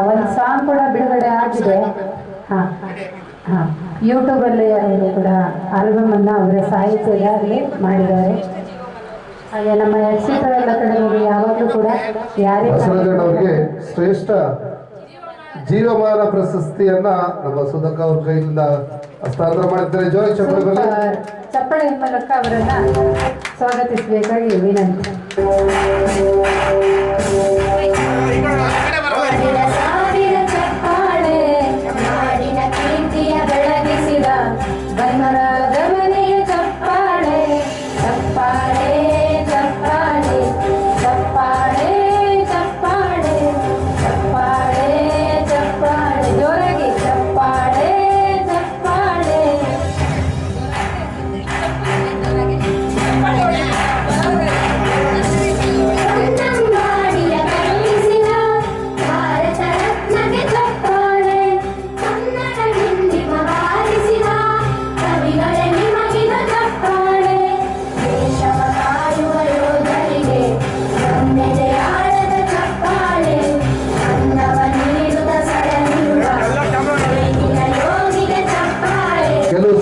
ಒಂದು ಸಾಂಗ್ ಕೂಡ ಬಿಡುಗಡೆ ಆಗಿದೆ. ಯೂಟ್ಯೂಬಲ್ಲಿ ಅವರು ಕೂಡ ಆಲ್ಬಮನ್ನು ಅವರ ಸಾಹಿತ್ಯದಲ್ಲಿ ಮಾಡಿದ್ದಾರೆ. ಹಾಗೆ ನಮ್ಮ ಯಕ್ಷಿತರೆಲ್ಲ ಕಡೆಗೆ ಯಾವಾಗಲೂ ಕೂಡ ಅವರಿಗೆ ಶ್ರೇಷ್ಠ ಜೀವಮಾನ ಪ್ರಶಸ್ತಿಯನ್ನ ನಮ್ಮ ಸುಧಾಕ ಅವ್ರ ಕೈಯಿಂದ ಹಸ್ತಾಂತರ ಮಾಡಿದ್ದಾರೆ. ಜೋಯ್ ಚಪ್ಪಳೆ ಮೂಲಕ ಅವರನ್ನ ಸ್ವಾಗತಿಸಬೇಕಾಗಿ ವಿನಂತಿ.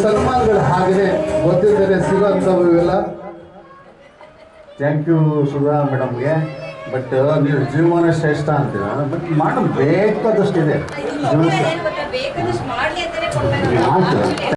ಸನ್ಮಾನಗಳು ಹಾಗೆಯೇ ಗೊತ್ತಿದ್ದರೆ ಸಿಗೋಂಥವು ಇವೆಲ್ಲ. ಥ್ಯಾಂಕ್ ಯು ಸುಧಾ ಮೇಡಮ್ಗೆ. ಬಟ್ ನೀವು ಜೀವಮಾನ ಶ್ರೇಷ್ಠ ಅಂತೀರ, ಬಟ್ ಮಾಡೋ ಬೇಕಾದಷ್ಟಿದೆ ಜೀವನ.